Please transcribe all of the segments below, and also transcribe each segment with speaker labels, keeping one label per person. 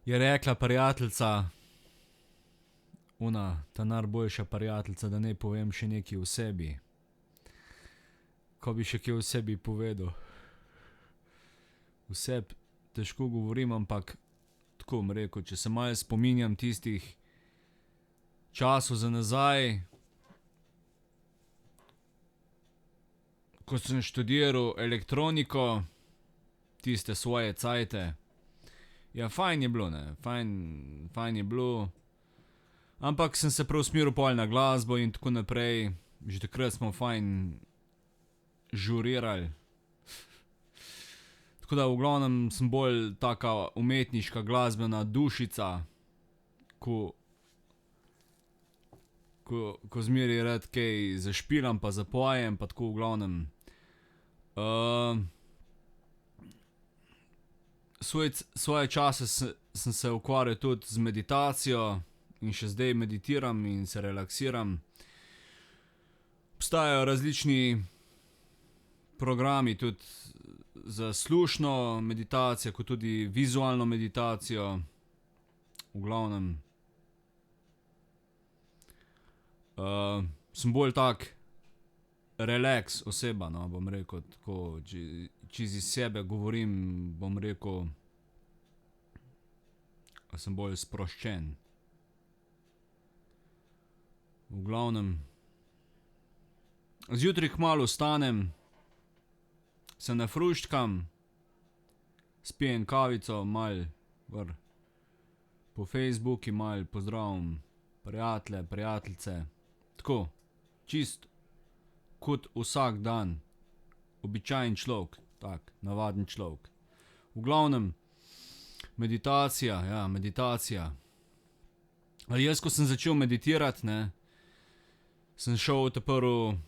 Speaker 1: Je rekla prijateljica, ta najboljša prijateljica, da naj povem še nekaj o sebi. Ko bi še kaj o sebi povedal? O sebi težko govorim, ampak tako bom rekel, če se malo spominjam tistih časov za nazaj, ko sem študiral elektroniko, tiste svoje cajte. Ja, fajn je bilo, ne, fajn je bilo. Ampak sem se preusmeril pol na glasbo in tako naprej. Že takrat smo fajn žurirali. Tako da v glavnem sem bolj taka umetniška glasbena dušica, ko zmeraj rad kaj zašpilam pa zapojem pa tako v glavnem. Svoje čase sem se ukvarjal tudi z meditacijo in še zdaj meditiram in se relaksiram. Obstajajo različni programi tudi za slušno meditacijo, kot tudi vizualno meditacijo. V glavnem, sem bolj tak relaks oseba, no, bom rekel tako, čisto iz sebe govorim, bom rekel, sem bolj sproščen. V glavnem, zjutraj kmalu vstanem, se nafruštkam, spijem kavico, malo gor po Facebooku, malo pozdravim prijatelje, prijateljice. Tako, čisto kot vsak dan. Običajen človek, tak, navaden človek. V glavnem, meditacija, ja, meditacija. Jaz, ko sem začel meditirati, ne, sem šel ta prvo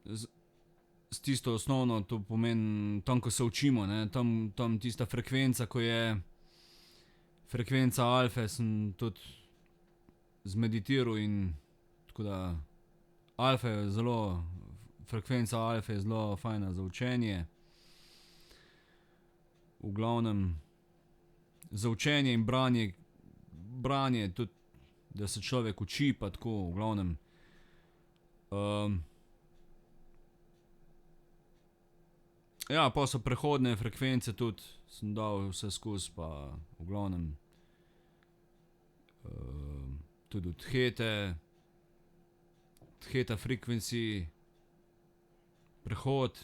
Speaker 1: s tisto osnovno, to pomeni tam, ko se učimo, ne, tam tista frekvenca, ko je frekvenca alfe, sem tudi zmeditiral in tako da alfa je zelo, frekvenca alfe je zelo fajna za učenje. V glavnem, za učenje in branje tudi, da se človek uči pa tako, v glavnem. Ja, pol so prehodne frekvence tudi, sem dal vse skozi pa v glavnem, tudi od theta frequency, prehod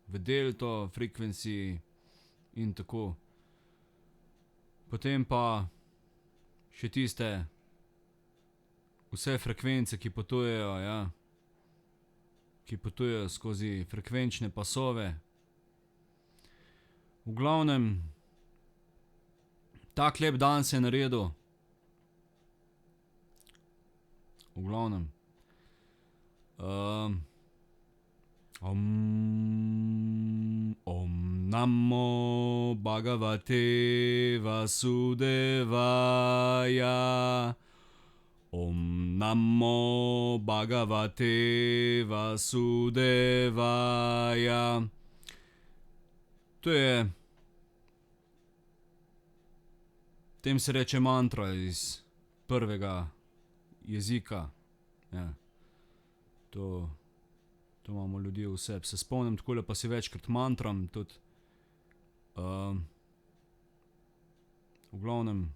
Speaker 1: v delto frequency in tako. Potem pa še tiste vse frekvence, ki potujejo, ja, ki potujejo skozi frekvenčne pasove. V glavnem, tak lep dan se je naredil. V glavnem, Om Namo Bhagavate Vasudevaya. Om Namo Bhagavate Vasudevaya. To je, tem se reče mantra iz prvega jezika. Ja. To imamo ljudje v sebi. Se spomnim takole, pa si večkrat mantram tudi. V glavnem,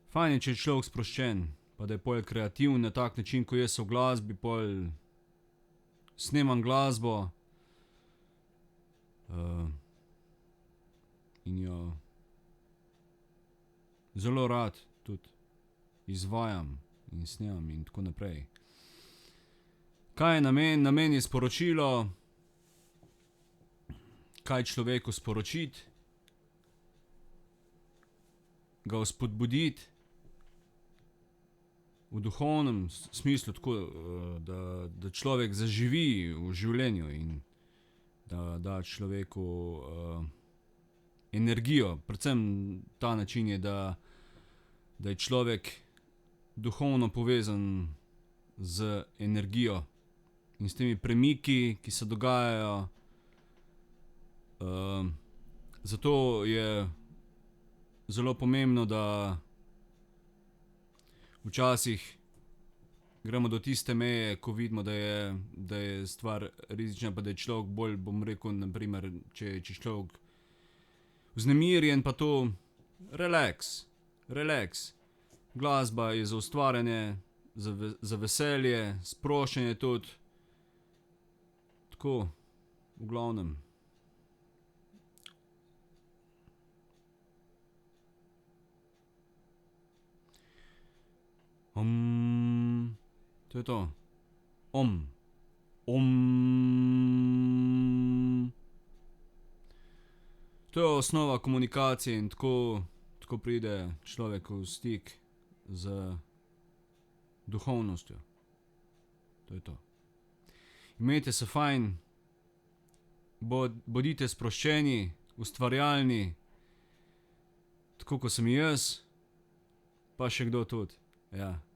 Speaker 1: fajn je, če je človek sproščen, pa da je pol kreativen na tak način, ko jaz v glasbi, pol snemam glasbo, in jo zelo rad tudi izvajam in snemam in tako naprej. Kaj je namen? Namen je sporočilo, kaj človeku sporočiti, ga vzpodbuditi v duhovnem smislu, tako, da človek zaživi v življenju in da da človeku, energijo. Predvsem ta način je, da je človek duhovno povezan z energijo in s temi premiki, ki se dogajajo. Zato je zelo pomembno, da včasih gremo do tiste meje, ko vidimo, da je stvar rizična, pa da je človek bolj, bom rekel, na primer, če je človek vznemirjen, pa to, relax. Glasba je za ustvarjanje, za veselje, sproščanje tudi. Tako, v glavnem. To je to. To je osnova komunikacije in tako pride človek v stik z duhovnostjo. To je to. Imejte se fajn, bodite sproščeni, ustvarjalni, tako kot sem jaz, pa še kdo tudi, ja.